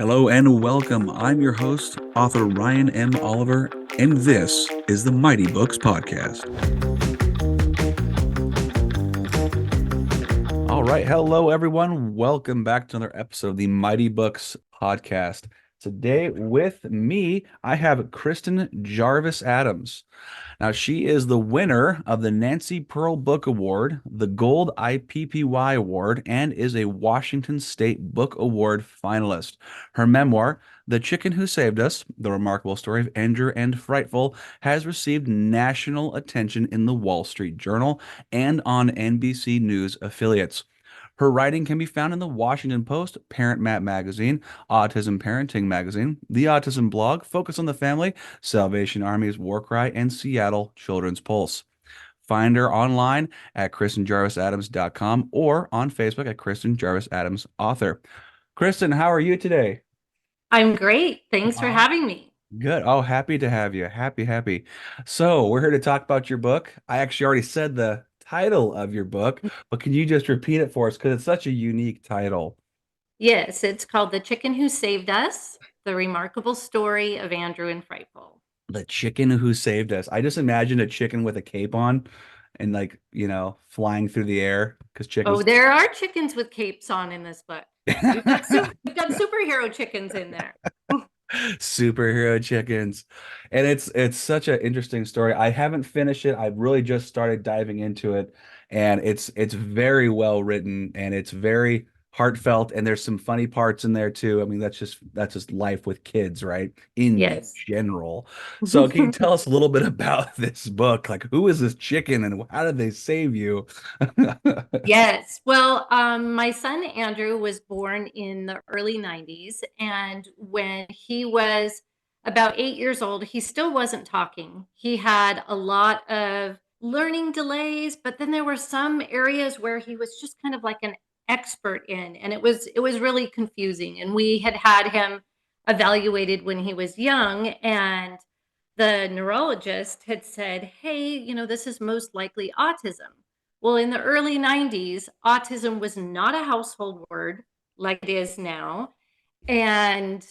Hello and welcome. I'm your host, author Ryan M. Oliver, and this is the Mighty Books Podcast. All right. Hello, everyone. Welcome back to another episode of the Mighty Books Podcast. Today with me, I have Kristin Jarvis Adams. Now, she is the winner of the Nancy Pearl Book Award, the Gold IPPY Award, and is a Washington State Book Award finalist. Her memoir, The Chicken Who Saved Us, The Remarkable Story of Andrew and Frightful, has received national attention in the Wall Street Journal and on NBC News affiliates. Her writing can be found in the Washington Post, Parent Map Magazine, Autism Parenting Magazine, the Autism Blog, Focus on the Family, Salvation Army's War Cry, and Seattle Children's Pulse. Find her online at KristinJarvisAdams.com or on Facebook at Kristin Jarvis Adams Author. Kristin, how are you today? I'm great. Thanks for Oh, having me. good. Oh, happy to have you. Happy. So, we're here to talk about your book. I actually already said the title of your book, but can you just repeat it for us? Because it's such a unique title. Yes, it's called The Chicken Who Saved Us, The Remarkable Story of Andrew and Frightful. The Chicken Who Saved Us. I just imagined a chicken with a cape on and flying through the air because Oh, chickens. there are chickens with capes on in this book. We've got superhero chickens in there. Superhero chickens. And it's such an interesting story. I haven't finished it. I've really just started diving into it, and it's very well written and it's very heartfelt, and there's some funny parts in there too. I mean, that's just life with kids, right? In Yes. general. So can you tell us a little bit about this book? Like, who is this chicken and how did they save you? Yes. Well, my son Andrew was born in the early 90s. And when he was about 8 years old, he still wasn't talking. He had a lot of learning delays, but then there were some areas where he was just kind of like an expert in, and it was really confusing. And we had had him evaluated when he was young, and the neurologist had said, "Hey, this is most likely autism." Well, in the early 90s, autism was not a household word like it is now. And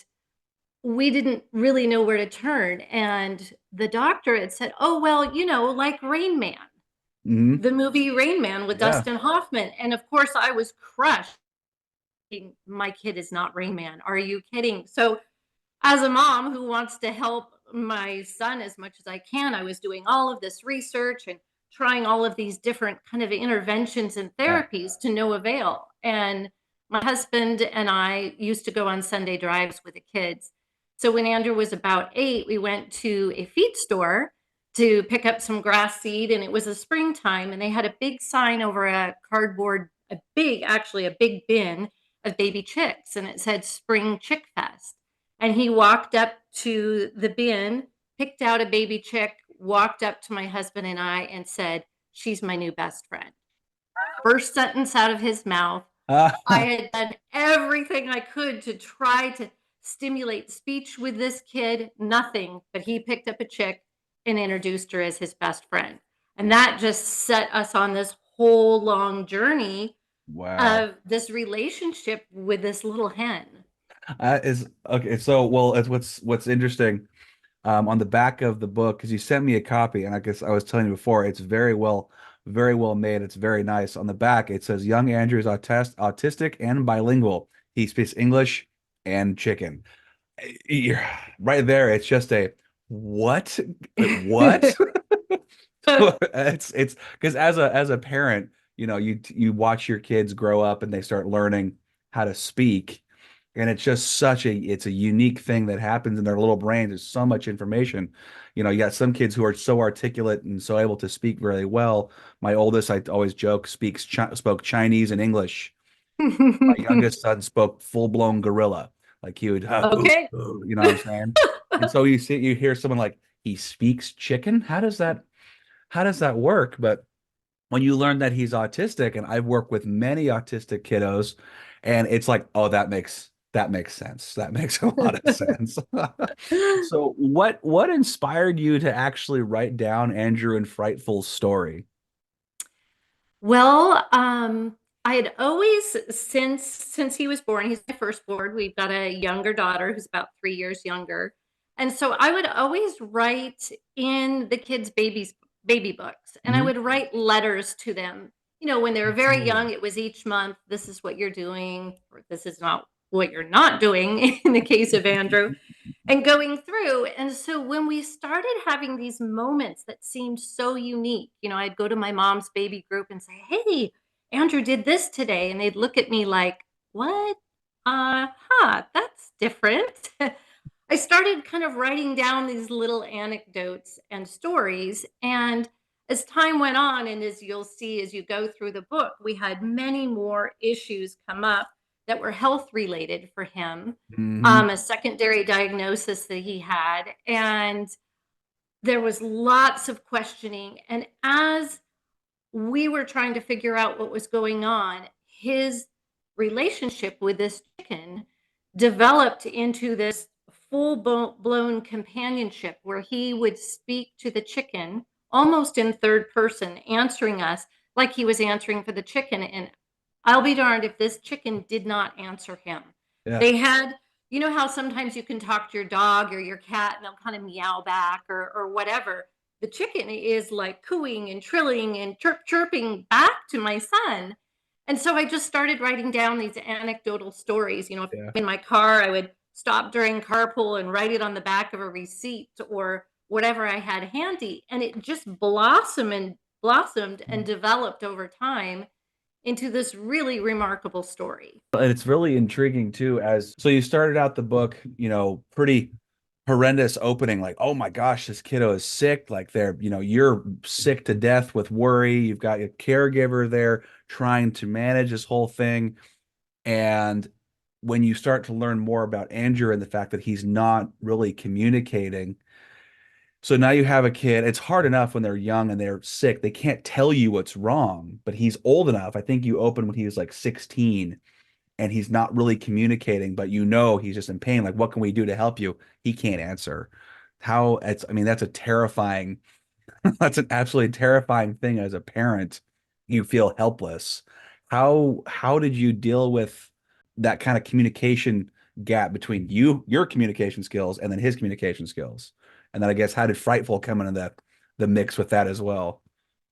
we didn't really know where to turn. And the doctor had said, "Oh, well, like Rain Man, Mhm. the movie Rain Man with Yeah. Dustin Hoffman." And of course, I was crushed. My kid is not Rain Man. Are you kidding? So, as a mom who wants to help my son as much as I can, I was doing all of this research and trying all of these different kind of interventions and Yeah. therapies to no avail. And my husband and I used to go on Sunday drives with the kids. So when Andrew was about 8, we went to a feed store to pick up some grass seed, and it was a springtime, and they had a big sign over a cardboard, actually a big bin of baby chicks, and it said Spring Chick Fest. And he walked up to the bin, picked out a baby chick, walked up to my husband and I, and said, "She's my new best friend." First sentence out of his mouth. I had done everything I could to try to stimulate speech with this kid, nothing, but he picked up a chick and introduced her as his best friend. And that just set us on this whole long journey Wow. of this relationship with this little hen. Is okay. So, well, it's what's interesting. On the back of the book, because you sent me a copy, and I guess I was telling you before, it's very well made. It's very nice. On the back, it says young Andrew is autistic and bilingual. He speaks English and chicken. You're, right there, it's just a what? What? It's because as a parent, you watch your kids grow up and they start learning how to speak, and it's just it's a unique thing that happens in their little brains. There's so much information. You got some kids who are so articulate and so able to speak really well. My oldest, I always joke, spoke Chinese and English. My youngest son spoke full-blown gorilla. Like he would Okay. you know what I'm saying? And so you hear someone like he speaks chicken. How does that work? But when you learn that he's autistic, and I've worked with many autistic kiddos, and it's like, oh, that makes sense. That makes a lot of sense. So what inspired you to actually write down Andrew and Frightful's story? Well, I had always, since he was born, he's my firstborn. We've got a younger daughter who's about 3 years younger. And so I would always write in the kids' baby books, and I Hmm. would write letters to them. When they were very Oh, young, it was each month, this is what you're doing, or this is not what you're not doing in the case of Andrew, and going through. And so when we started having these moments that seemed so unique, I'd go to my mom's baby group and say, "Hey, Andrew did this today." And they'd look at me like, "What? That's different." I started kind of writing down these little anecdotes and stories. And as time went on, and as you'll see as you go through the book, we had many more issues come up that were health related for him, hmm. a secondary diagnosis that he had. And there was lots of questioning. And as we were trying to figure out what was going on, his relationship with this chicken developed into this full blown companionship where he would speak to the chicken almost in third person, answering us like he was answering for the chicken. And I'll be darned if this chicken did not answer him. Yeah. They had, how sometimes you can talk to your dog or your cat and they'll kind of meow back or whatever. The chicken is like cooing and trilling and chirping back to my son. And so I just started writing down these anecdotal stories. If Yeah. I'm in my car, I would stop during carpool and write it on the back of a receipt or whatever I had handy. And it just blossomed and developed over time into this really remarkable story. And it's really intriguing too, as so you started out the book, pretty horrendous opening, like, oh my gosh, this kiddo is sick. Like you're sick to death with worry. You've got a caregiver there trying to manage this whole thing. And when you start to learn more about Andrew and the fact that he's not really communicating, so now you have a kid. It's hard enough when they're young and they're sick. They can't tell you what's wrong, but he's old enough. I think you opened when he was like 16 and he's not really communicating, but he's just in pain. Like, what can we do to help you? He can't answer. I mean, that's a terrifying, that's an absolutely terrifying thing as a parent. You feel helpless. How did you deal with that kind of communication gap between your communication skills, and then his communication skills? And then I guess how did Frightful come into the mix with that as well?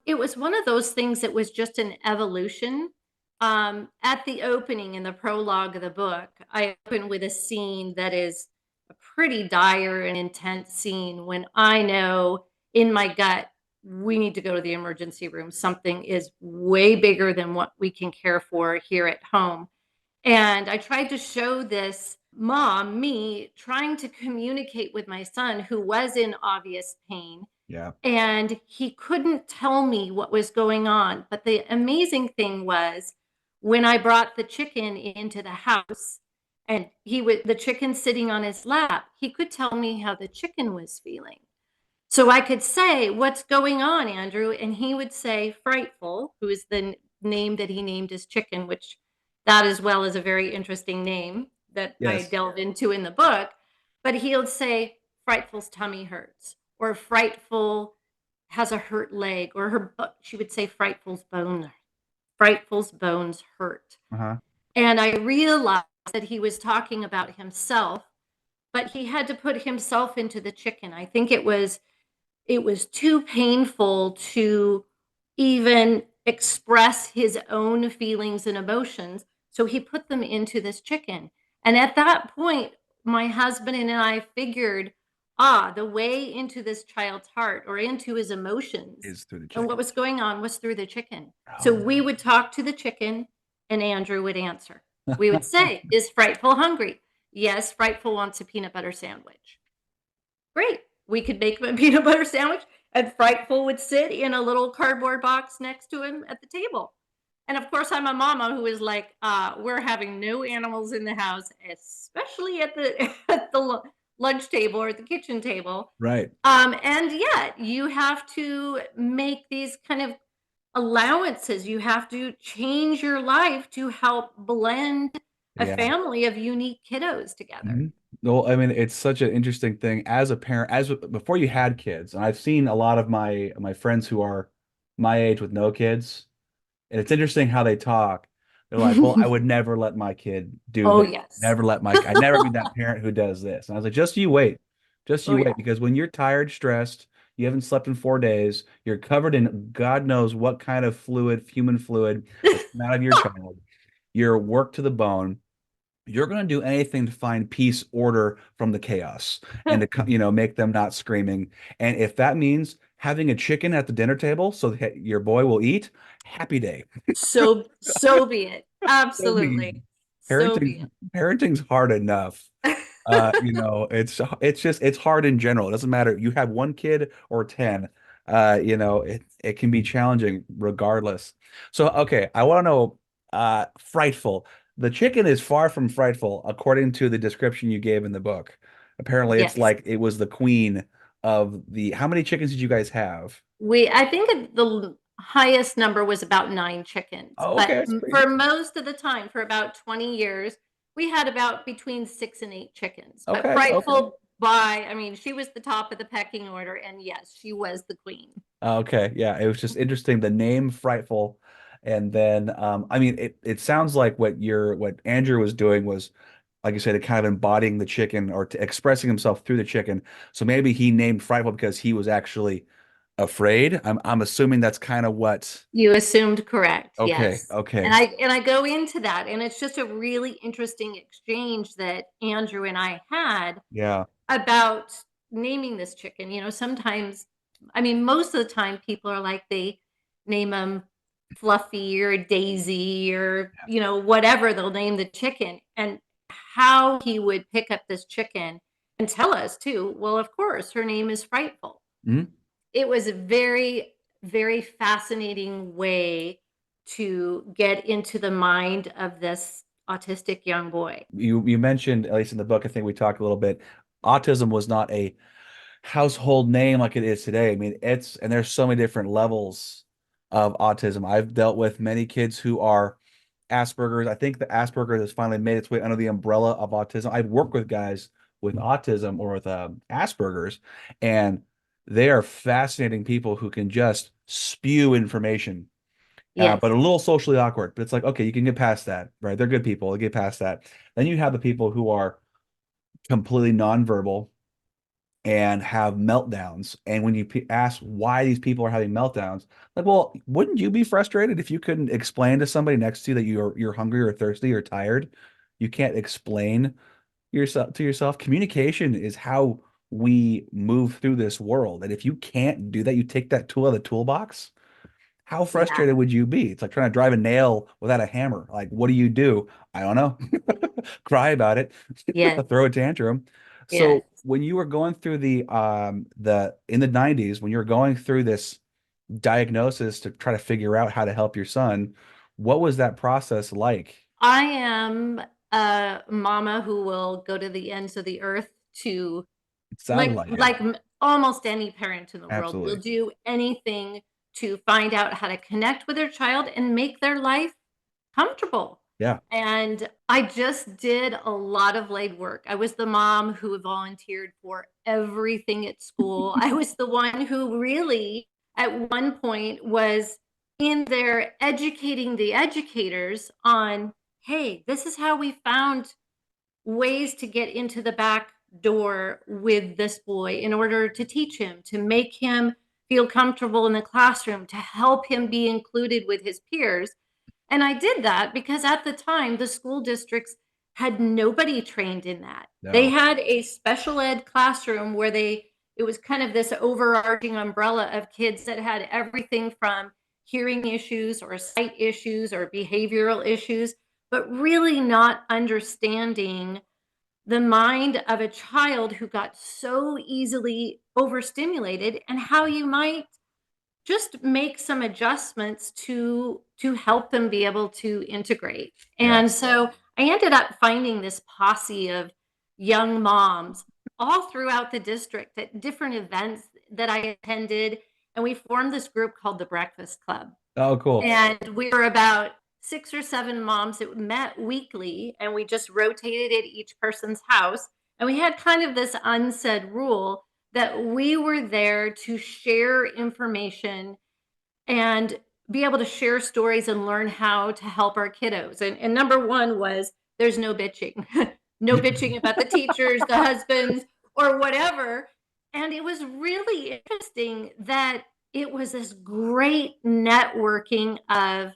It was one of those things that was just an evolution. At the opening in the prologue of the book, I open with a scene that is a pretty dire and intense scene when I know in my gut we need to go to the emergency room. Something is way bigger than what we can care for here at home. And I tried to show this mom, me, trying to communicate with my son who was in obvious pain, Yeah. and he couldn't tell me what was going on. But the amazing thing was when I brought the chicken into the house and the chicken sitting on his lap, he could tell me how the chicken was feeling. So I could say, "What's going on, Andrew?" And he would say, "Frightful," who is the name that he named his chicken, which that as well is a very interesting name that I Yes. delve into in the book. But he'll say, "Frightful's tummy hurts," or "Frightful has a hurt leg," or she would say, Frightful's bones hurt." Uh-huh. And I realized that he was talking about himself, but he had to put himself into the chicken. I think it was too painful to even express his own feelings and emotions. So he put them into this chicken. And at that point, my husband and I figured, the way into this child's heart or into his emotions Is through the and what chicken. was going on was through the chicken. So Oh. we would talk to the chicken and Andrew would answer. We would say, "Is Frightful hungry?" "Yes, Frightful wants a peanut butter sandwich." Great. We could make him a peanut butter sandwich, and Frightful would sit in a little cardboard box next to him at the table. And of course, I'm a mama who is like, we're having no animals in the house, especially at the at the lunch table or at the kitchen table. Right. And yet, you have to make these kind of allowances. You have to change your life to help blend a Yeah. family of unique kiddos together. Mhm. Well, I mean, it's such an interesting thing as a parent, as before you had kids, and I've seen a lot of my friends who are my age with no kids, and it's interesting how they talk. They're like, well, I would never let my kid do Oh, this. yes. I'd never be that parent who does this. And I was like, just you wait. Just Oh, you yeah. wait. Because when you're tired, stressed, you haven't slept in 4 days, you're covered in God knows what kind of fluid, human fluid that's come out of your child. You're worked to the bone. You're going to do anything to find peace, order from the chaos and to, make them not screaming. And if that means having a chicken at the dinner table so that your boy will eat, happy day. So be it. So be Absolutely. So be parenting's hard enough. it. It's hard in general. It doesn't matter. You have one kid or 10. It can be challenging regardless. So okay, I want to know frightful. The chicken is far from frightful, according to the description you gave in the book. Apparently, it's Yes. like it was the queen of the. How many chickens did you guys have? I think the highest number was about 9 chickens, Oh, but okay, it's pretty. for most of the time, for about 20 years, we had about between 6 and 8 chickens. But Okay, okay. Frightful I mean, she was the top of the pecking order, and yes, she was the queen. Okay, yeah, it was just interesting the name Frightful, and then I mean it sounds like what Andrew was doing was like you said, kind of embodying the chicken or expressing himself through the chicken. So maybe he named Frightful because he was actually afraid. I'm assuming that's kind of what. You assumed correct, Okay, yes. And okay, I go into that, and it's just a really interesting exchange that Andrew and I had yeah, about naming this chicken. Sometimes, I mean, most of the time people are like, they name them Fluffy or Daisy or, whatever they'll name the chicken. And how he would pick up this chicken and tell us too, well, of course, her name is Frightful. Mhm. It was a very, very fascinating way to get into the mind of this autistic young boy. You mentioned at least in the book, I think we talked a little bit. Autism was not a household name like it is today. I mean, and there's so many different levels of autism. I've dealt with many kids who are Asperger's. I think the Asperger's has finally made its way under the umbrella of autism. I've worked with guys with autism or with Asperger's, and they are fascinating people who can just spew information, but Yes. a little socially awkward. But it's like, okay, you can get past that, right? They're good people. They get past that. Then you have the people who are completely nonverbal and have meltdowns. And when you ask why these people are having meltdowns, like, well, wouldn't you be frustrated if you couldn't explain to somebody next to you that you're hungry or thirsty or tired? You can't explain yourself to yourself. Communication is how we move through this world. And if you can't do that, you take that tool out of the toolbox. How Yeah. frustrated would you be? It's like trying to drive a nail without a hammer. Like, what do you do? I don't know. Cry about it, Yes. throw a tantrum. Yes. So when you were going through the in the 90s, when you were going through this diagnosis to try to figure out how to help your son, what was that process like? I am a mama who will go to the ends of the earth to It sounded like it. almost any parent in the world will Absolutely. do anything to find out how to connect with their child and make their life comfortable. Yeah. And I just did a lot of legwork. I was the mom who volunteered for everything at school. I was the one who really, at one point, was in there educating the educators on, hey, this is how we found ways to get into the back door with this boy in order to teach him, to make him feel comfortable in the classroom, to help him be included with his peers. And I did that because at the time, the school districts had nobody trained in that. They No. had a special ed classroom where it was kind of this overarching umbrella of kids that had everything from hearing issues or sight issues or behavioral issues, but really not understanding the mind of a child who got so easily overstimulated and how you might just make some adjustments to help them be able to integrate. Yeah. And so I ended up finding this posse of young moms all throughout the district at different events that I attended, and we formed this group called the Breakfast Club. Oh, cool. And we were about 6 or 7 moms that met weekly, and we just rotated at each person's house. And we had kind of this unsaid rule that we were there to share information and be able to share stories and learn how to help our kiddos. And number one was there's no bitching, no bitching about the teachers, the husbands, or whatever. And it was really interesting that it was this great networking of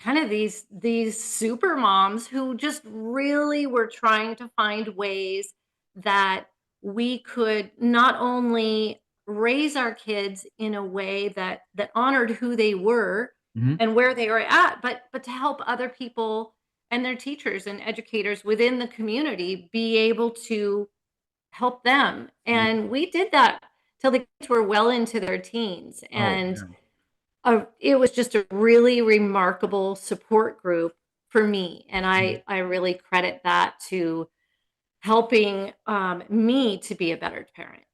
kind of these super moms who just really were trying to find ways that we could not only raise our kids in a way that honored who they were Mhm. and where they were at, but to help other people and their teachers and educators within the community be able to help them. And we did that till the kids were well into their teens. Oh, And yeah. it was just a really remarkable support group for me, and Mhm. I really credit that to helping me to be a better parent.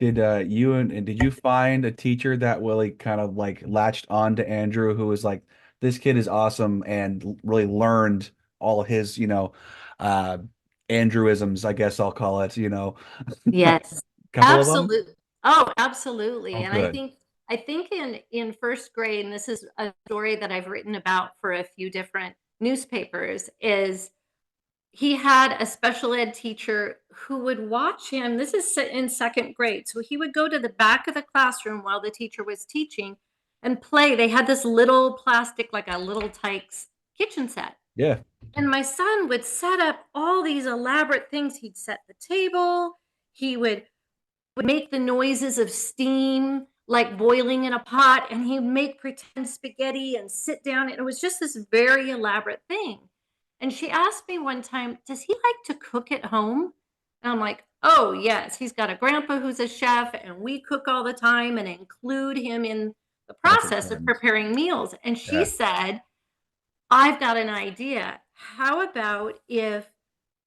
Did you and did you find a teacher that really kind of like latched on to Andrew, who was like, this kid is awesome, and really learned all his, uh, Andrewisms, I guess I'll call it, Yes, couple of them? absolutely. Oh, absolutely. Oh, And I good. think in first grade, and this is a story that I've written about for a few different newspapers, is he had a special ed teacher who would watch him. This is in second grade. So he would go to the back of the classroom while the teacher was teaching and play. They had this little plastic, like a little Tykes kitchen set. Yeah. And my son would set up all these elaborate things. He'd set the table. He would make the noises of steam, like boiling in a pot, and he'd make pretend spaghetti and sit down. And it was just this very elaborate thing. And she asked me one time, does he like to cook at home? And I'm like, oh, yes. He's got a grandpa who's a chef, and we cook all the time and include him in the Perfect process of terms. preparing meals. And she Yeah. said, I've got an idea. How about if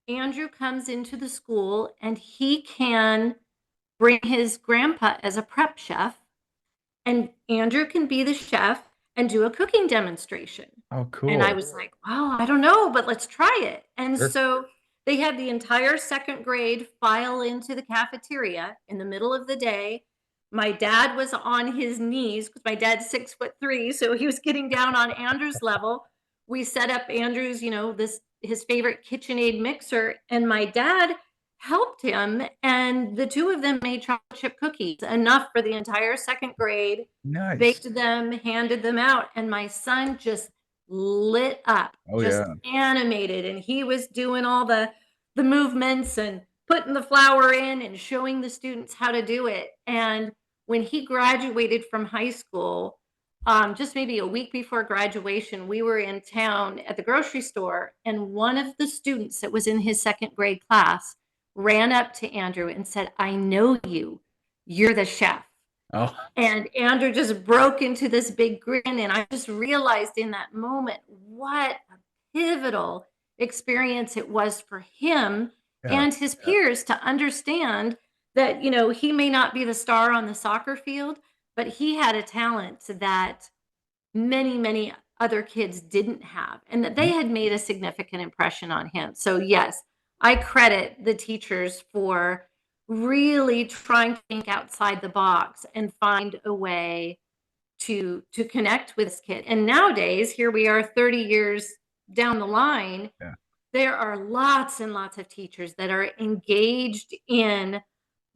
Andrew comes into the school and he can bring his grandpa as a prep chef, and Andrew can be the chef and do a cooking demonstration. Oh, And I cool. was like, well, I don't know, but let's try it. And Sure. so they had the entire second grade file into the cafeteria in the middle of the day. My dad was on his knees because my dad's 6'3", so he was getting down on Andrew's level. We set up Andrew's, this his favorite KitchenAid mixer, and my dad helped him, and the two of them made chocolate chip cookies, enough for the entire second grade, Nice. baked them, handed them out, and my son just lit up, Oh, just yeah. animated, and he was doing all the movements and putting the flour in and showing the students how to do it. And when he graduated from high school, just maybe a week before graduation, we were in town at the grocery store, and one of the students that was in his second grade class ran up to Andrew and said, I know you. You're the chef. Oh, And Andrew just broke into this big grin. And I just realized in that moment what a pivotal experience it was for him yeah. and his peers to understand that, he may not be the star on the soccer field, but he had a talent that many, many other kids didn't have, and that they Mhm. had made a significant impression on him. So, yes, I credit the teachers for really trying to think outside the box and find a way to connect with this kid. And nowadays, here we are 30 years down the line, Yeah. there are lots and lots of teachers that are engaged in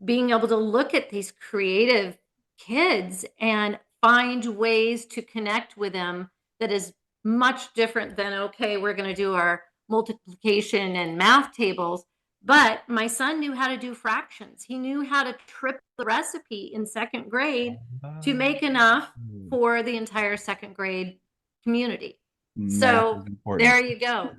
being able to look at these creative kids and find ways to connect with them that is much different than, okay, we're going to do our multiplication and math tables. But my son knew how to do fractions. He knew how to triple the recipe in second grade to Uh, make enough for the entire second grade community. Math So is important. there you go.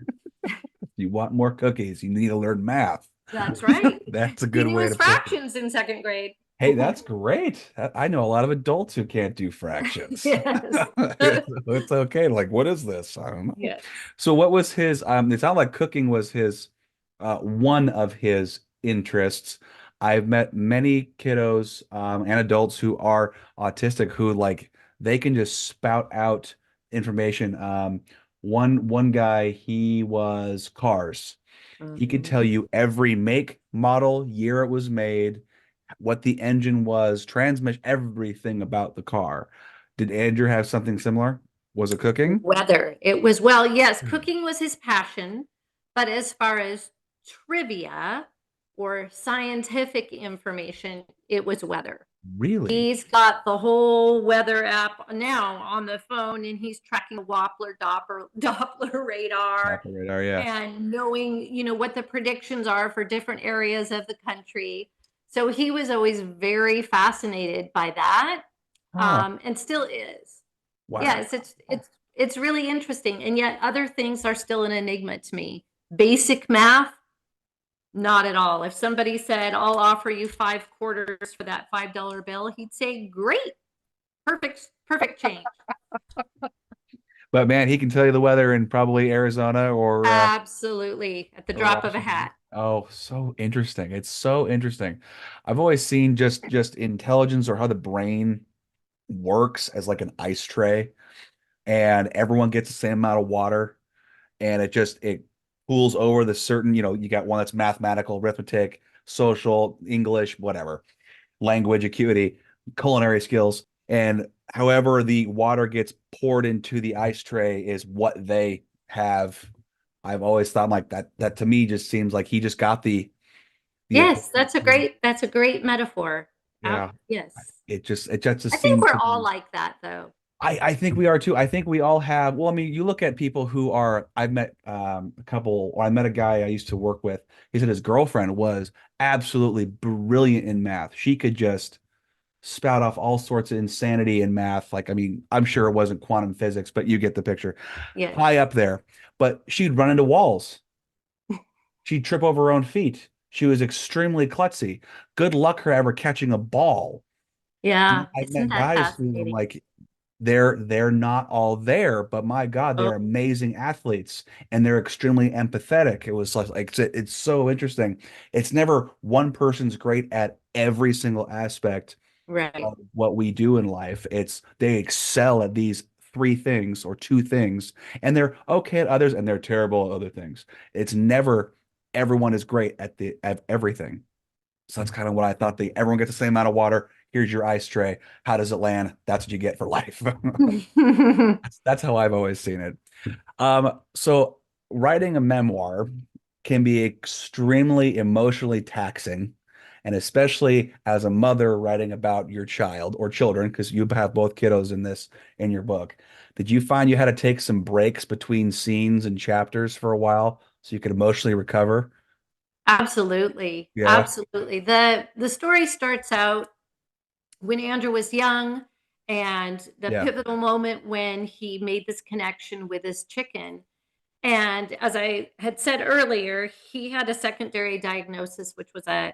If you want more cookies, you need to learn math. That's right. That's a He good knew way his to put it. fractions in second grade. Hey, that's great. I know a lot of adults who can't do fractions. Yes. It's okay. Like, what is this? I don't know. Yes. So what was his it sounded like cooking was his one of his interests. I've met many kiddos and adults who are autistic who like they can just spout out information. One guy, he was cars. He could tell Mhm. you every make, model, year it was made, what the engine was, transmission, everything about the car. Did Andrew have something similar? Was it cooking? Weather. It was, well, yes, cooking was his passion, but as far as trivia or scientific information, it was weather. Really? He's got the whole weather app now on the phone, and he's tracking the Doppler radar Off the radar, yeah. and knowing, what the predictions are for different areas of the country. So he was always very fascinated by that, Huh. and still is. Wow. Yes, it's really interesting, and yet other things are still an enigma to me. Basic math, not at all. If somebody said, "I'll offer you 5 quarters for that $5 bill," he'd say, "Great, perfect change." But man, he can tell you the weather in probably Arizona Absolutely, at the or drop of a Washington. hat. Oh, so interesting. It's so interesting. I've always seen just intelligence or how the brain works as like an ice tray, and everyone gets the same amount of water, and it pools over the certain, you got one that's mathematical, arithmetic, social, English, whatever, language acuity, culinary skills, and however the water gets poured into the ice tray is what they have. I've always thought like that to me just seems like he just got the Yes, ability that's a great metaphor. yeah. Yes. It just I think seems we're to all be. like that, though. I think we are too. I think we all have. Well, I mean, you look at people who are. I've met a couple, or I met a guy I used to work with. He said his girlfriend was absolutely brilliant in math. She could just spout off all sorts of insanity in math. Like, I mean, I'm sure it wasn't quantum physics, but you get the picture. Yes. High up there. But she'd run into walls. She'd trip over her own feet. She was extremely klutzy. Good luck her ever catching a ball. Yeah. I've Isn't met that guys who fascinating? like they're not all there, but my God, Oh, they're amazing athletes and they're extremely empathetic. It was like it's so interesting. It's never one person's great at every single aspect right. of what we do in life. It's they excel at these three things or two things, and they're okay at others, and they're terrible at other things. It's never everyone is great at everything. So that's kind of what I thought. Everyone gets the same amount of water. Here's your ice tray. How does it land? That's what you get for life. That's how I've always seen it. So writing a memoir can be extremely emotionally taxing, and especially as a mother writing about your child or children, because you have both kiddos in your book. Did you find you had to take some breaks between scenes and chapters for a while so you could emotionally recover? Absolutely. Yeah, Absolutely. The story starts out when Andrew was young, and the yeah, pivotal moment when he made this connection with his chicken. And as I had said earlier, he had a secondary diagnosis, which was a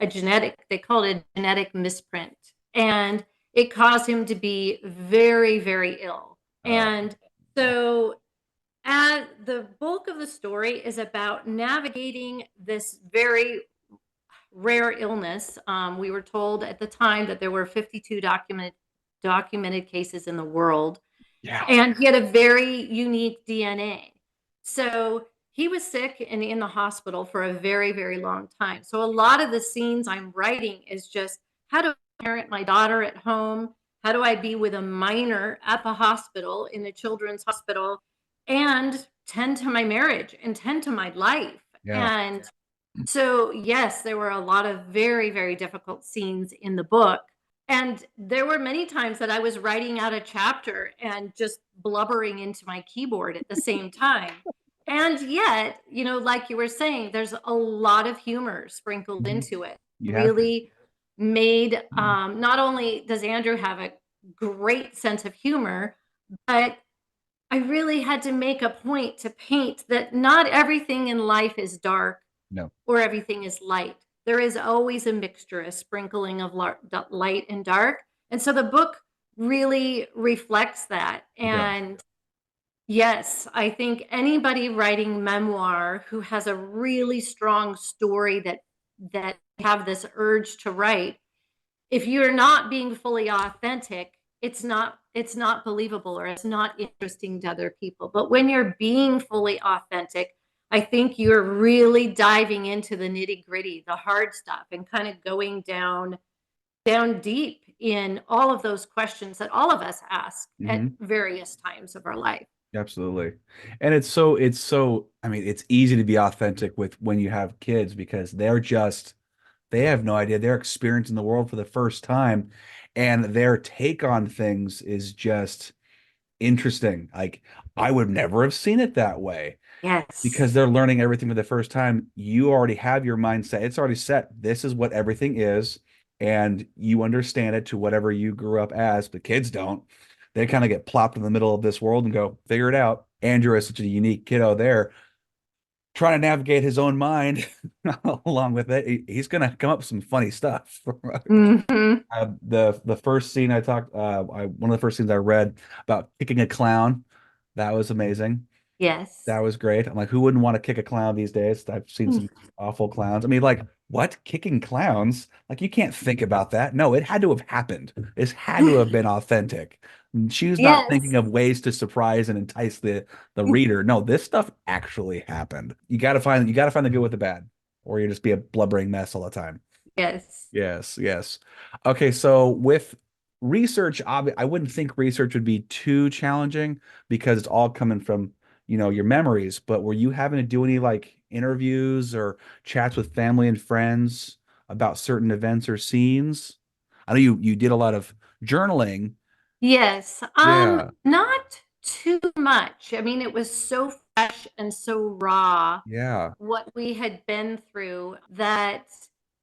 genetic, they called it a genetic misprint. And it caused him to be very, very ill. oh, And so the bulk of the story is about navigating this very rare illness. We were told at the time that there were 52 documented cases in the world, yeah, and he had a very unique DNA. So he was sick and in the hospital for a very, very long time. So a lot of the scenes I'm writing is just, how do I parent my daughter at home? How do I be with a minor at the hospital, in the children's hospital, and tend to my marriage and tend to my life? yeah. And so, yes, there were a lot of very, very difficult scenes in the book. And there were many times that I was writing out a chapter and just blubbering into my keyboard at the same time. And yet, like you were saying, there's a lot of humor sprinkled Mhm. into it. You have to. Really made, not only does Andrew have a great sense of humor, but I really had to make a point to paint that not everything in life is dark No. or everything is light. There is always a mixture, a sprinkling of light and dark. And so the book really reflects that. It does. And yes, I think anybody writing memoir who has a really strong story that have this urge to write, if you're not being fully authentic, it's not believable, or it's not interesting to other people. But when you're being fully authentic, I think you're really diving into the nitty gritty, the hard stuff, and kind of going down down deep in all of those questions that all of us ask at Hmm. various times of our life. Absolutely. And I mean, it's easy to be authentic with when you have kids because they have no idea. They're experiencing the world for the first time, and their take on things is just interesting. Like, I would never have seen it that way because Yes. they're learning everything for the first time. You already have your mindset. It's already set. This is what everything is, and you understand it to whatever you grew up as. But kids don't. They kind of get plopped in the middle of this world and go, figure it out. Andrew is such a unique kiddo there, trying to navigate his own mind along with it. He's gonna come up with some funny stuff. Hmm. The first scene one of the first scenes I read about kicking a clown, that was amazing. Yes. That was great. I'm like, who wouldn't want to kick a clown these days? I've seen some awful clowns. I mean, like, what? Kicking clowns? Like, you can't think about that. No, it had to have happened. It had to have been authentic. She was not thinking Yes. of ways to surprise and entice the reader. No, this stuff actually happened. You gotta find the good with the bad, or you just be a blubbering mess all the time. Yes. Yes, yes. Okay, so with research, I wouldn't think research would be too challenging because it's all coming from, your memories. But were you having to do any like interviews or chats with family and friends about certain events or scenes? I know you did a lot of journaling. Yes. Yeah, Not too much. I mean, it was so fresh and so raw yeah. what we had been through that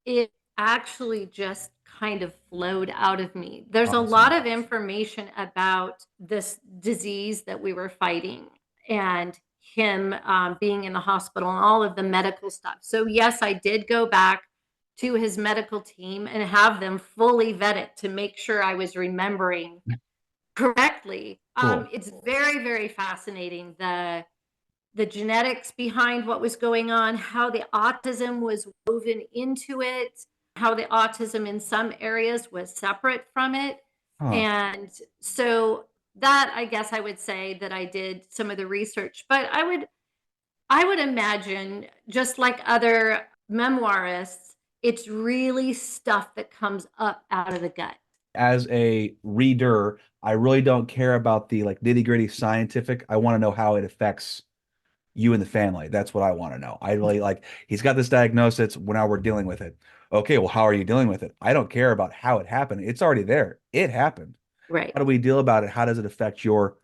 it actually just kind of flowed out of me. There's a lot Awesome. of information about this disease that we were fighting and him being in the hospital and all of the medical stuff. So, yes, I did go back to his medical team and have them fully vet it to make sure I was remembering correctly. Cool. It's very, very fascinating the genetics behind what was going on, how the autism was woven into it, how the autism in some areas was separate from it. Huh. And so that I guess I would say that I did some of the research, but I would imagine just like other memoirists, it's really stuff that comes up out of the gut. As a reader, I really don't care about the like nitty-gritty scientific. I want to know how it affects you and the family. That's what I want to know. I really like he's got this diagnosis. Well, now we're dealing with it. Okay, well, how are you dealing with it? I don't care about how it happened. It's already there. It happened. Right. How do we deal about it? How does it affect your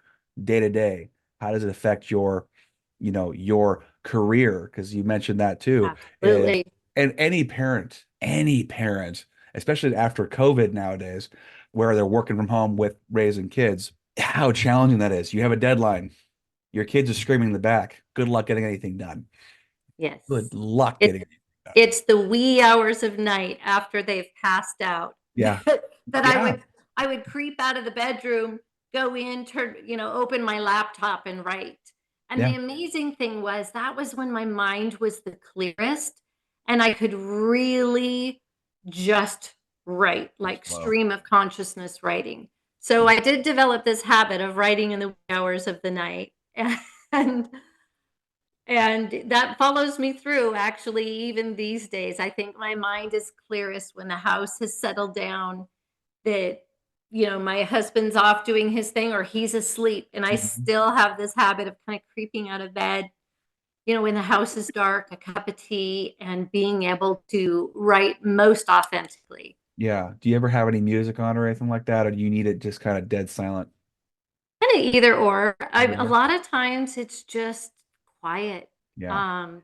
day to day? How does it affect your career? Because you mentioned that too. Is Absolutely. and any parent, especially after COVID nowadays, where they're working from home with raising kids, how challenging that is. You have a deadline. Your kids are screaming in the back. Good luck getting anything done. Good Yes. luck It's getting anything done. it's the wee hours of night after they've passed out Yeah. that I Yeah. would I would creep out of the bedroom, go in, open my laptop and write. And Yeah. the amazing thing was that was when my mind was the clearest and I could really just write, Just like flow. stream of consciousness writing. So I did develop this habit of writing in the wee hours of the night. And and that follows me through actually even these days. I think my mind is clearest when the house has settled down, that my husband's off doing his thing or he's asleep and I Mhm. still have this habit of kind of creeping out of bed, when the house is dark, a cup of tea and being able to write most authentically. Yeah. Do you ever have any music on or anything like that, or do you need it just kind of dead silent? Kind of either or. A Either. lot of times it's just quiet. Yeah. Um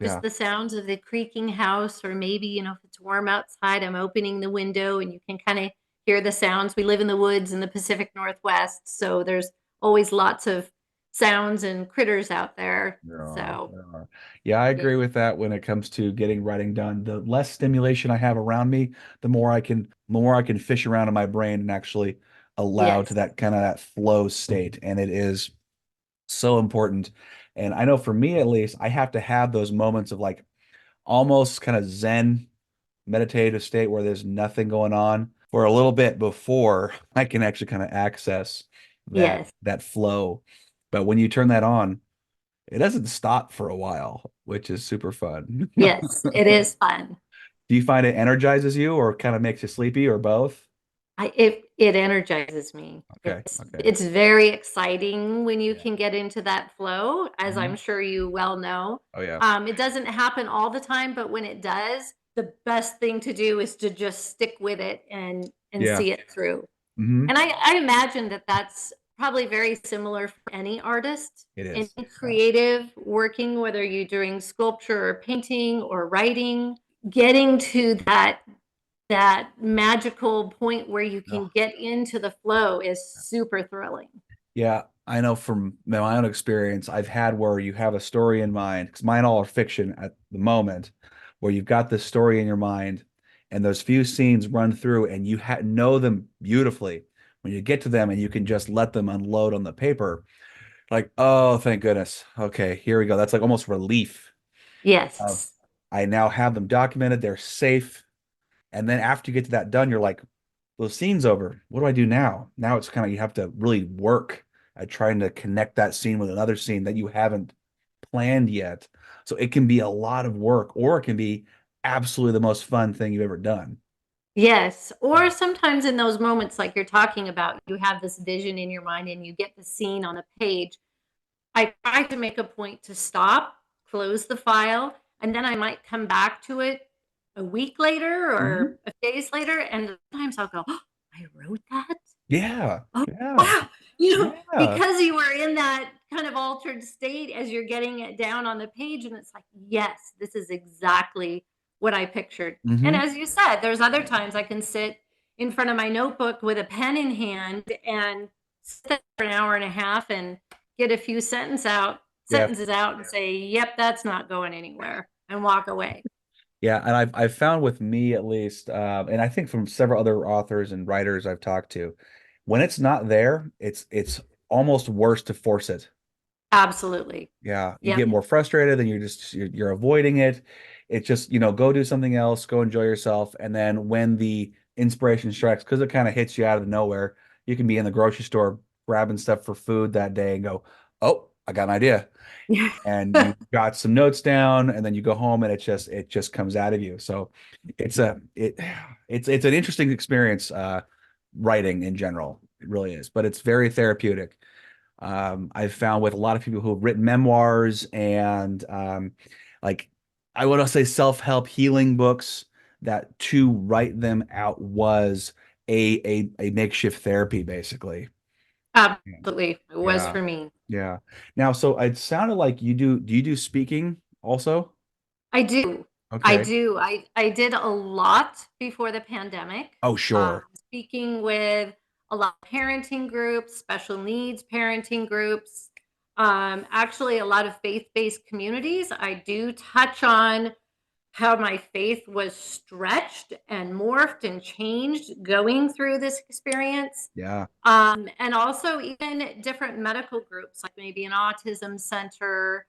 just Yeah. the sounds of the creaking house, or maybe, if it's warm outside, I'm opening the window and you can kind of hear the sounds. We live in the woods in the Pacific Northwest, so there's always lots of sounds and critters out there. There are. So, There are. Yeah, I yeah. agree with that when it comes to getting writing done. The less stimulation I have around me, the more I can fish around in my brain and actually allow to Yes. that kind of that flow state. And it is so important. And I know for me at least, I have to have those moments of like almost kind of Zen meditative state where there's nothing going on for a little bit before I can actually kind of access that Yes. that flow. But when you turn that on, it doesn't stop for a while, which is super fun. Yes. It is fun. Do you find it energizes you or kind of makes you sleepy or both? It energizes me. Okay. Okay. It's very exciting when you Yeah. can get into that flow, as Mhm. I'm sure you well know. Oh yeah. It doesn't happen all the time, but when it does, the best thing to do is to just stick with it and Yeah. see it through. Hmm. And I imagine that that's probably very similar for any artist, It any is. Yeah. creative working, whether you're doing sculpture or painting or writing, getting to that magical point where you No. can get into the flow is super thrilling. Yeah, I know from my own experience, I've had where you have a story in mind, because mine all are fiction at the moment, where you've got this story in your mind, and those few scenes run through, and you know them beautifully. When you get to them and you can just let them unload on the paper, like, oh, thank goodness. Okay, here we go. That's like almost relief of Yes. I now have them documented, they're safe. And then after you get to that done, you're like, well, the scene's over. What do I do now? Now it's kind of you have to really work at trying to connect that scene with another scene that you haven't planned yet. So it can be a lot of work, or it can be absolutely the most fun thing you've ever done. Yes. Or sometimes in those moments, like you're talking about, you have this vision in your mind and you get the scene on a page. I try to make a point to stop, close the file, and then I might come back to it a week later Mhm. or a few days later. And sometimes I'll go, oh, I wrote that. Yeah, Oh, yeah, wow. yeah. Because you were in that kind of altered state as you're getting it down on the page, and it's like, yes, this is exactly what I pictured. And Hmm. as you said, there's other times I can sit in front of my notebook with a pen in hand and sit there for an hour and a half and get a few Yeah, sentences out and say, yep, that's not going anywhere, and walk away. yeah. And I've found with me at least, and I think from several other authors and writers I've talked to, when it's not there, it's almost worse to force it. Absolutely. Yeah, you Yep. get more frustrated and you're avoiding it. It's just, go do something else, go enjoy yourself. And then when the inspiration strikes, because it kind of hits you out of nowhere, you can be in the grocery store grabbing stuff for food that day and go, oh, I got an idea. And you got some notes down, and then you go home and it just comes out of you. So it's an interesting experience, writing in general. It really is, but it's very therapeutic. I've found with a lot of people who have written memoirs and like I would say self-help healing books, that to write them out was a makeshift therapy, basically. Absolutely. It was Yeah. for me. Yeah. Now, so it sounded like do you do speaking also? I do. I Okay. do. I did a lot before the pandemic, Oh, sure. speaking with a lot of parenting groups, special needs parenting groups, actually a lot of faith-based communities. I do touch on how my faith was stretched and morphed and changed going through this experience. Yeah. And also even different medical groups, like maybe an autism center,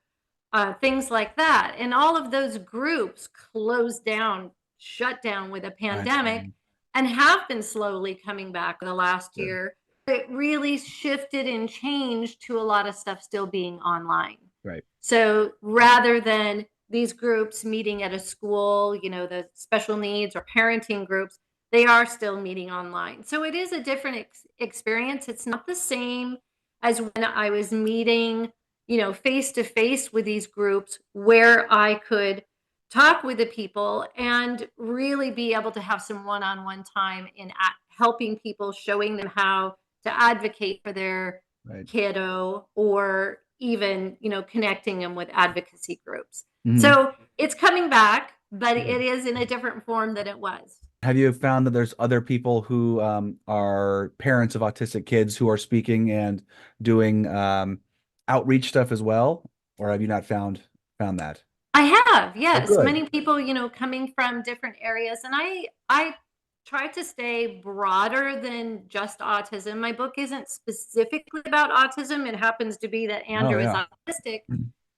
things like that. And all of those groups closed down, shut down with a I pandemic, see. and have been slowly coming back in the last Good. year. It really shifted and changed to a lot of stuff still being online. Right. So rather than these groups meeting at a school, the special needs or parenting groups, they are still meeting online. So it is a different experience. It's not the same as when I was meeting, face to face with these groups where I could talk with the people and really be able to have some one on one time in helping people, showing them how to advocate for their Right. kiddo, or even connecting them with advocacy groups. Mhm. So it's coming back, but it Good. is in a different form than it was. Have you found that there's other people who are parents of autistic kids who are speaking and doing outreach stuff as well, or have you not found that? I have, Oh, yes, good. many people coming from different areas, and I try to stay broader than just autism. My book isn't specifically about autism. It happens to be that Oh, Andrew is yeah. autistic.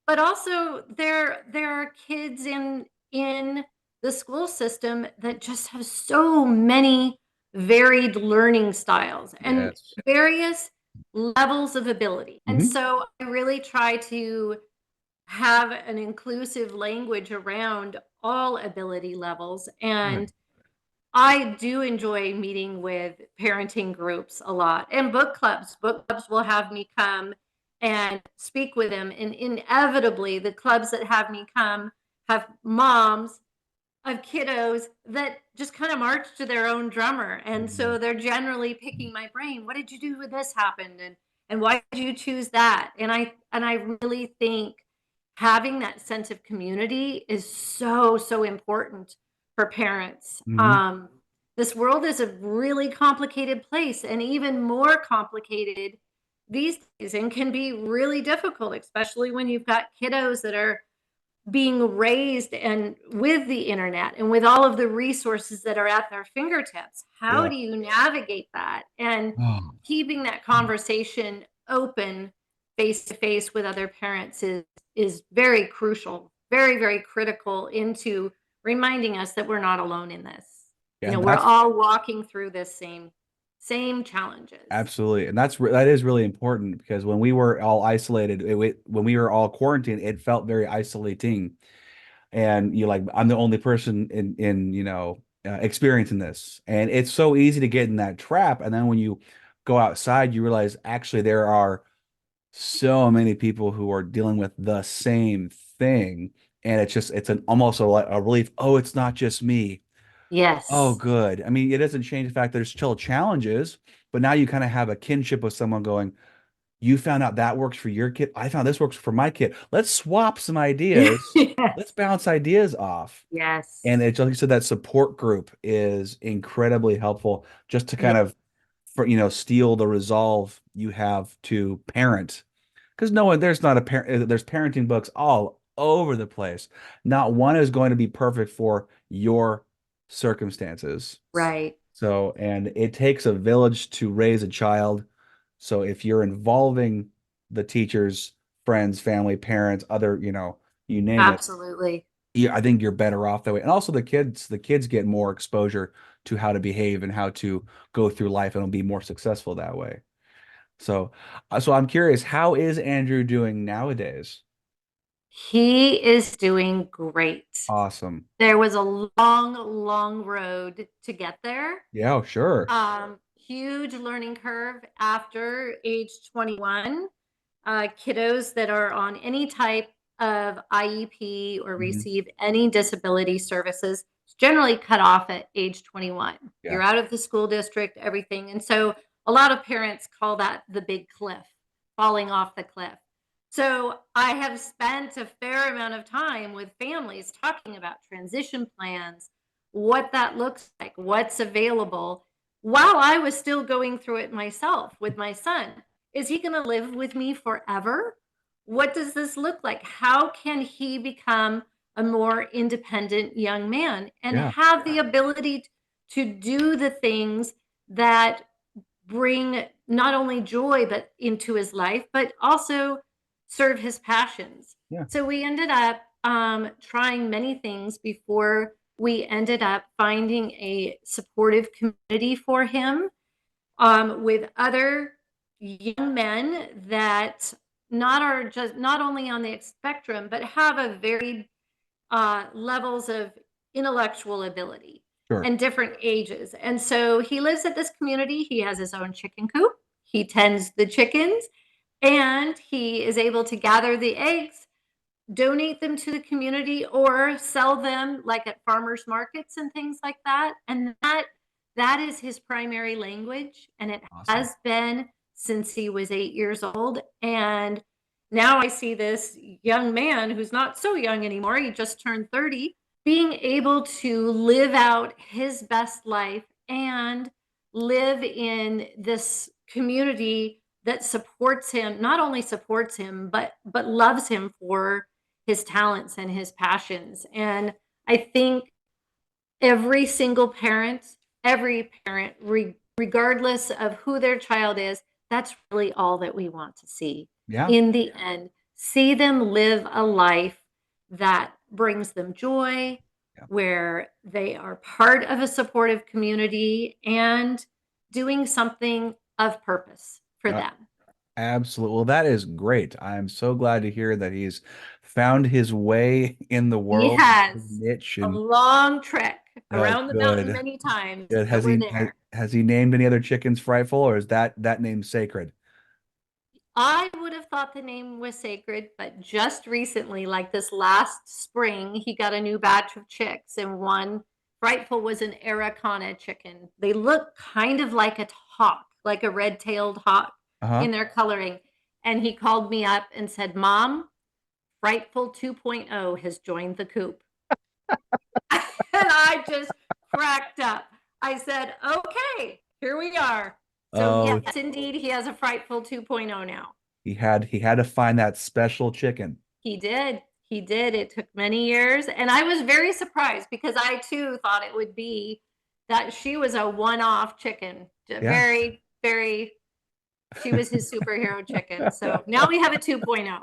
But also there are kids in the school system that just have so many varied learning styles and Yes. various levels of ability. And Hmm. so I really try to have an inclusive language around all ability levels. Good. And I do enjoy meeting with parenting groups a lot and book clubs. Book clubs will have me come and speak with them. And inevitably, the clubs that have me come have moms of kiddos that just kind of march to their own drummer. And Mhm. so they're generally picking my brain. What did you do when this happened? And why did you choose that? And I really think having that sense of community is so, so important for parents. Mhm. This world is a really complicated place, and even more complicated these days, and can be really difficult, especially when you've got kiddos that are being raised and with the internet and with all of the resources that are at their fingertips. How Yeah. do you navigate that? And Oh. keeping that conversation open face to face with other parents is very crucial, very, very critical into reminding us that we're not alone in this. Yeah, and We're that's all walking through this same challenges. absolutely, and that is really important because when we were all isolated, when we were all quarantined, it felt very isolating. And you're like, I'm the only person in experiencing this, and it's so easy to get in that trap. And then when you go outside, you realize actually there are so many people who are dealing with the same thing, and it's an almost a relief. Oh, it's not just me. Oh, Yes. good. I mean, it doesn't change the fact that there's still challenges, but now you kind of have a kinship with someone going, you found out that works for your kid. I found this works for my kid. Let's swap some ideas. Let's Yes. bounce ideas off. And Yes. it's like you said, that support group is incredibly helpful just to Yeah. kind of, steel the resolve you have to parent. Because no one, there's not a parent, there's parenting books all over the place. Not one is going to be perfect for your circumstances. Right. So, and it takes a village to raise a child. So if you're involving the teachers, friends, family, parents, other, you name it, Absolutely. I think you're better off that way. And also the kids get more exposure to how to behave and how to go through life and will be more successful that way. So I'm curious, how is Andrew doing nowadays? He is doing great. Awesome. There was a long, long road to get there. Yeah, oh, sure. Huge learning curve after age 21. Kiddos that are on any type of IEP or Hmm. receive any disability services generally cut off at age 21. Yeah. You're out of the school district, everything. And so a lot of parents call that the big cliff, falling off the cliff. So I have spent a fair amount of time with families talking about transition plans, what that looks like, what's available, while I was still going through it myself with my son. Is he going to live with me forever? What does this look like? How can he become a more independent young man and Yeah. have the ability to do the things that bring not only joy but into his life, but also serve his passions? Yeah. So we ended up trying many things before we ended up finding a supportive community for him, with other young men that not only on the spectrum but have a varied levels of intellectual ability Sure. and different ages. And so he lives at this community. He has his own chicken coop. He tends the chickens, and he is able to gather the eggs, donate them to the community, or sell them like at farmers markets and things like that. And that is his primary language, and it Awesome. has been since he was 8 years old. And now I see this young man who's not so young anymore, he just turned 30, being able to live out his best life and live in this community that supports him, not only supports him but loves him for his talents and his passions. And I think every parent, regardless of who their child is, that's really all that we want to see. Yeah. In the end, see them live a life that brings them joy, Yeah. where they are part of a supportive community and doing something of purpose for Uh, them. Absolutely. Well, that is great. I'm so glad to hear that he's found his way in the He world, his has niche, a and long trek around the mountain good. many times, Good. but we're there. Has he named any other chickens Frightful, or is that name sacred? I would have thought the name was sacred, but just recently, like this last spring, he got a new batch of chicks, and one Frightful was an Araucana chicken. They look kind of like a hawk, like a red-tailed hawk Uh-huh. in their coloring. And he called me up and said, Mom, Frightful 2.0 has joined the coop. And I just cracked up. I said, okay, here we are. So Oh, yes, indeed, he has a Frightful 2.0 now. he had to find that special chicken. He did. He did. It took many years. And I was very surprised because I too thought it would be that she was a one-off chicken. Yeah. Very, very, she was his superhero chicken. So now we have a 2.0.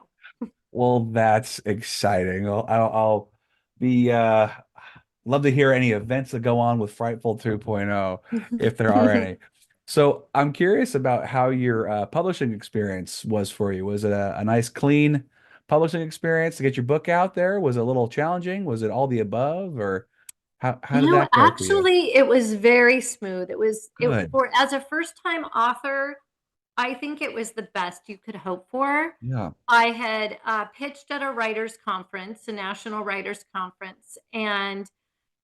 Well, that's exciting. I'll be love to hear any events that go on with Frightful 2.0, if there are any. So I'm curious about how your publishing experience was for you. Was it a nice, clean publishing experience to get your book out there? Was it a little challenging? Was it all the above, or how did that go for you? Actually, it was very smooth. It Good. for as a first-time author, I think it was the best you could hope for. Yeah, I had pitched at a writers' conference, a national writers' conference, and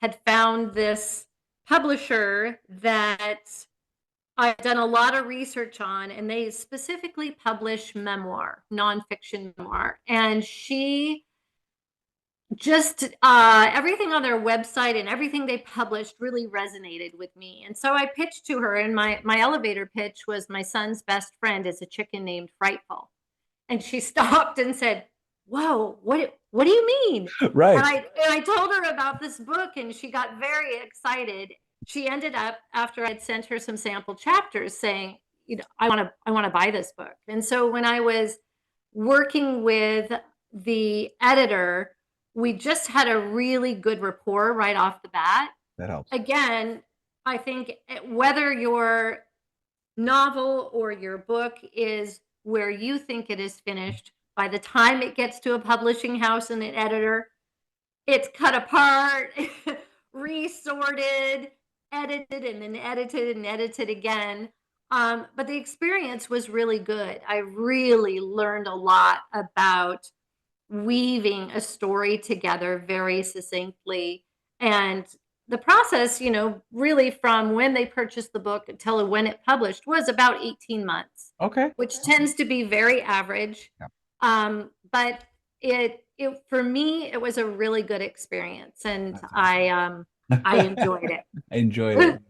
had found this publisher that I've done a lot of research on, and they specifically publish memoir, nonfiction memoir. And she just everything on their website and everything they published really resonated with me. And so I pitched to her, and my elevator pitch was my son's best friend is a chicken named Frightful. And she stopped and said, "Whoa, what do you mean?" And right. I told her about this book, and she got very excited. She ended up, after I'd sent her some sample chapters, saying, I want to buy this book. And so when I was working with the editor, we just had a really good rapport right off the bat. That helps. Again, I think whether your novel or your book is where you think it is finished, by the time it gets to a publishing house and an editor, it's cut apart, resorted, edited, and then edited and edited again. But the experience was really good. I really learned a lot about weaving a story together very succinctly. And the process, really from when they purchased the book until when it published was about 18 months, Okay. which tends to be very average. Yeah. But it for me, it was a really good experience, and That's I awesome. enjoyed I enjoyed it. it.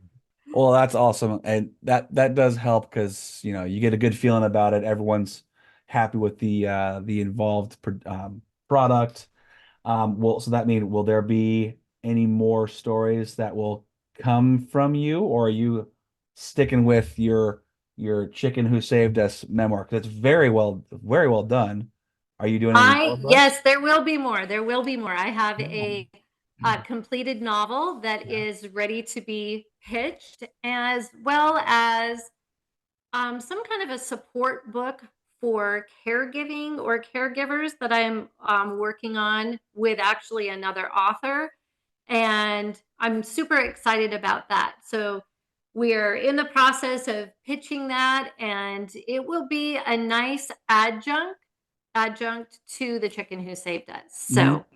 Well, that's awesome, and that does help because you get a good feeling about it. Everyone's happy with the involved product. Well, so that means will there be any more stories that will come from you, or are you sticking with your Chicken Who Saved Us memoir? Because it's very well done. Are you doing any more I books? Yes, there will be more. There will be more. I have a completed novel that Yeah. is ready to be pitched, as well as some kind of a support book for caregiving or caregivers that I'm working on with actually another author. And I'm super excited about that. So we're in the process of pitching that, and it will be a nice adjunct to the Chicken Who Saved Us. Mhm. So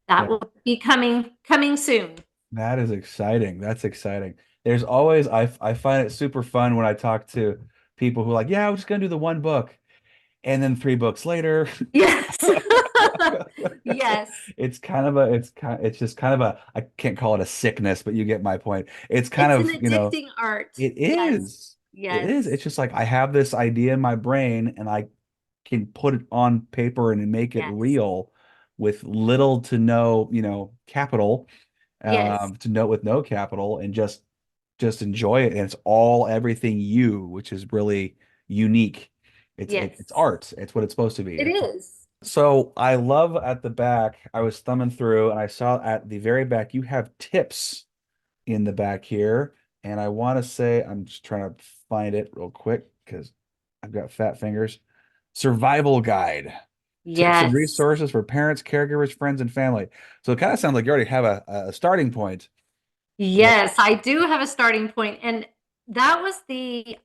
that Yeah. will be coming soon. That is exciting. That's exciting. There's always I find it super fun when I talk to people who are like, yeah, I'm just gonna do the one book, and then 3 books later, Yes. Yes. it's just kind of a I can't call it a sickness, but you get my point. It's kind It's an of, addicting art. it Yes. is. It is. Yes. It's just like I have this idea in my brain and I can put it on paper and make it Yes. real with little to no, capital, Yes. to note with no capital, and just enjoy it. And it's all everything you, which is really unique. It's Yes. art. It's what it's supposed to be. It is. So I love at the back, I was thumbing through and I saw at the very back you have tips in the back here. And I want to say, I'm just trying to find it real quick because I've got fat fingers. Survival guide. Tips and Yes. resources for parents, caregivers, friends, and family. So it kind of sounds like you already have a starting point. With, Yes, I do have a starting point, and that was the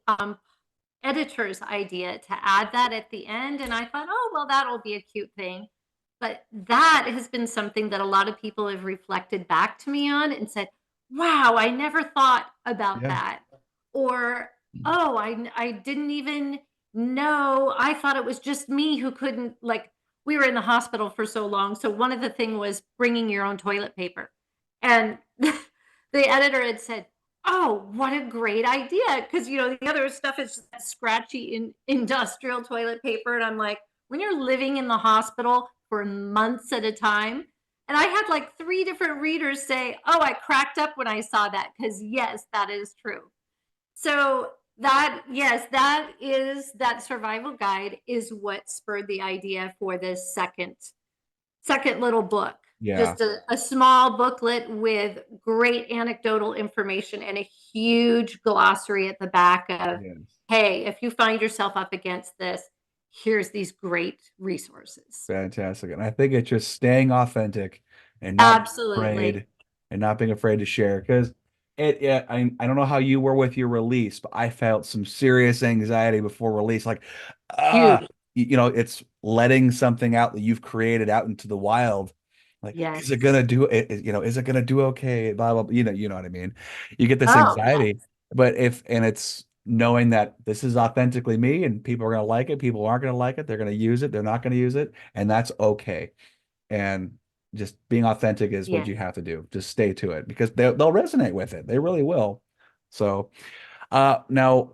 editor's idea to add that at the end. And I thought, oh, well, that'll be a cute thing. But that has been something that a lot of people have reflected back to me on and said, wow, I never thought about yeah. that. Or, oh, I didn't even know. I thought it was just me who couldn't, like, we were in the hospital for so long. So one of the thing was bringing your own toilet paper. And the editor had said, oh, what a great idea. Because, the other stuff is just that scratchy industrial toilet paper. And I'm like, when you're living in the hospital for months at a time, and I had like 3 different readers say, oh, I cracked up when I saw that. Because, yes, that is true. So, yes, that survival guide is what spurred the idea for this second little book. Yeah. Just a small booklet with great anecdotal information and a huge glossary at the back of, Yes. hey, if you find yourself up against this, here's these great resources. Fantastic. And I think it's just staying authentic and not Absolutely. afraid and not being afraid to share. Because I don't know how you were with your release, but I felt some serious anxiety before release. Like, ah, Huge. it's letting something out that you've created out into the wild. Like, is it Yes. gonna do it? Is it gonna do okay? Blah, blah, blah. You know what I mean? You get this Oh, yes. anxiety, but it's knowing that this is authentically me and people are going to like it. People aren't going to like it. They're going to use it. They're not going to use it. And that's okay. And just being authentic is what Yes. you have to do. Just stay to it because they'll resonate with it. They really will. So, now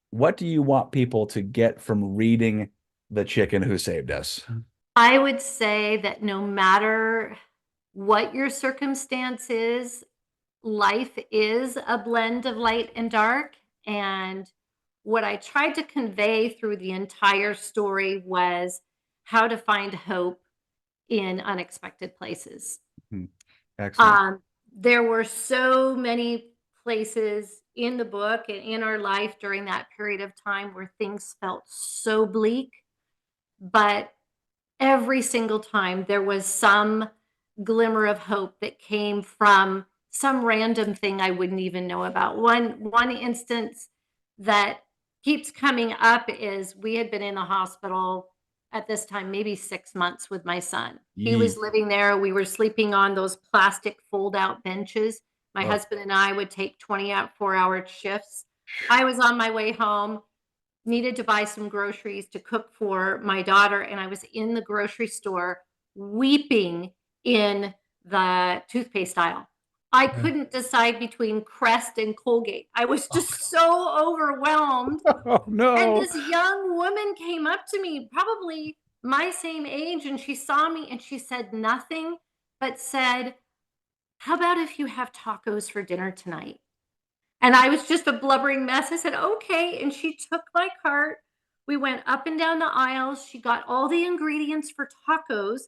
what do you want people to get from reading The Chicken Who Saved Us? I would say that no matter what your circumstances, life is a blend of light and dark. And what I tried to convey through the entire story was how to find hope in unexpected places. Hmm. Excellent. Um, there were so many places in the book and in our life during that period of time where things felt so bleak, but every single time there was some glimmer of hope that came from some random thing I wouldn't even know about. One instance that keeps coming up is we had been in the hospital at this time maybe 6 months with my son. He Yee. was living there. We were sleeping on those plastic fold-out benches. My Oh, husband and I would take 24-hour shifts. I was on my way home, needed to buy some groceries to cook for my daughter, and I was in the grocery store weeping in the toothpaste aisle. I yeah. couldn't decide between Crest and Colgate. I was just so overwhelmed. Oh, And no. this young woman came up to me, probably my same age, and she saw me and she said nothing, but said, how about if you have tacos for dinner tonight? And I was just a blubbering mess. I said, okay. And she took my cart. We went up and down the aisles. She got all the ingredients for tacos,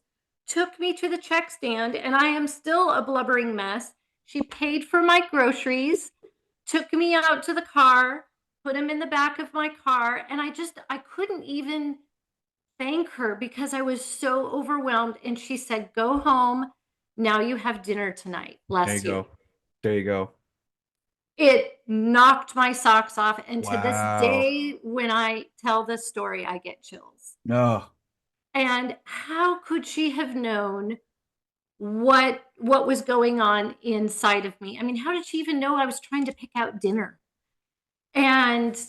took me to the check stand, and I am still a blubbering mess. She paid for my groceries, took me out to the car, put them in the back of my car. And I couldn't even thank her because I was so overwhelmed. And she said, go home. Now you have dinner tonight. There you Bless you. go. There you go. It knocked my socks off, and to this Wow. day, when I tell this story, I get chills. No. And how could she have known what was going on inside of me? I mean, how did she even know I was trying to pick out dinner? And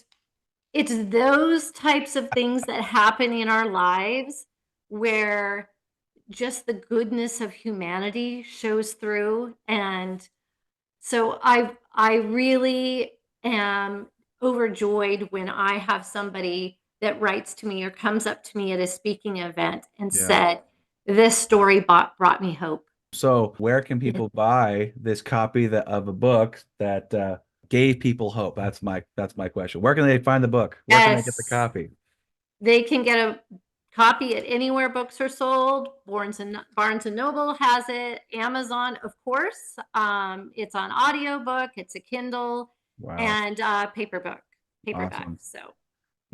it's those types of things that happen in our lives where just the goodness of humanity shows through. And so I really am overjoyed when I have somebody that writes to me or comes up to me at a speaking event and Yeah. said, "This story brought me hope." So, where can people buy this copy of a book that gave people hope? That's my question. Where can they find the book? Where can they get the Yes, copy? they can get a copy at anywhere books are sold. Barnes and Noble has it. Amazon, of course. It's on audiobook. It's a Kindle Wow, and paperback. awesome. So.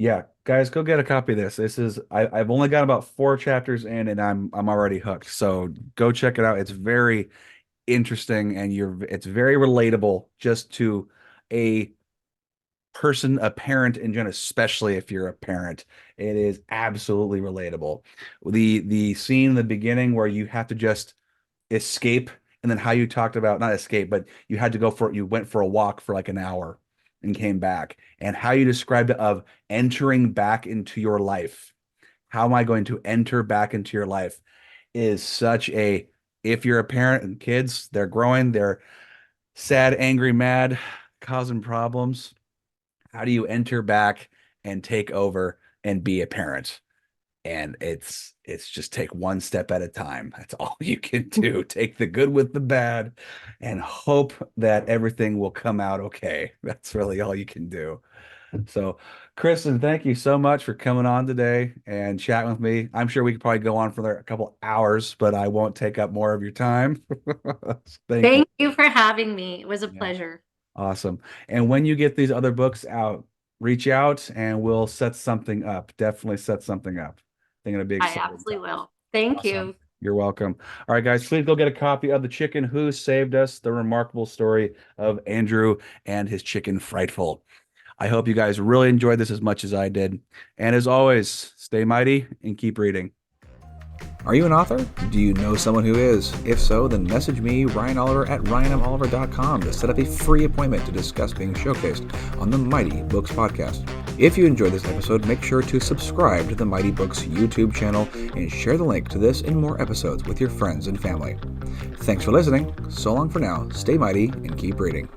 Yeah, guys, go get a copy of this. I've only got about 4 chapters in, and I'm already hooked. So go check it out. It's very interesting, and it's very relatable just to a person, a parent in general, especially if you're a parent. It is absolutely relatable. The scene in the beginning where you have to just escape, and then how you talked about not escape, but you went for a walk for like an hour and came back, and how you described it of entering back into your life. How am I going to enter back into your life is such a, if you're a parent and kids, they're growing, they're sad, angry, mad, causing problems. How do you enter back and take over and be a parent? And it's just take one step at a time. That's all you can do. Take the good with the bad and hope that everything will come out okay. That's really all you can do. So, Kristen, thank you so much for coming on today and chatting with me. I'm sure we could probably go on for a couple hours, but I won't take up more of your time. Thank you. Thank you for having me. It was a Yeah. pleasure. Awesome. And when you get these other books out, reach out and we'll set something up. Definitely set something up. I think it'll be I exciting absolutely times. will. Thank Awesome. you. You're welcome. All right, guys, please go get a copy of The Chicken Who Saved Us, the remarkable story of Andrew and his chicken Frightful. I hope you guys really enjoyed this as much as I did. And as always, stay mighty and keep reading. Are you an author? Do you know someone who is? If so, then message me, Ryan Oliver, at ryanmoliver.com to set up a free appointment to discuss being showcased on the Mighty Books podcast. If you enjoyed this episode, make sure to subscribe to the Mighty Books YouTube channel and share the link to this and more episodes with your friends and family. Thanks for listening. So long for now. Stay mighty and keep reading.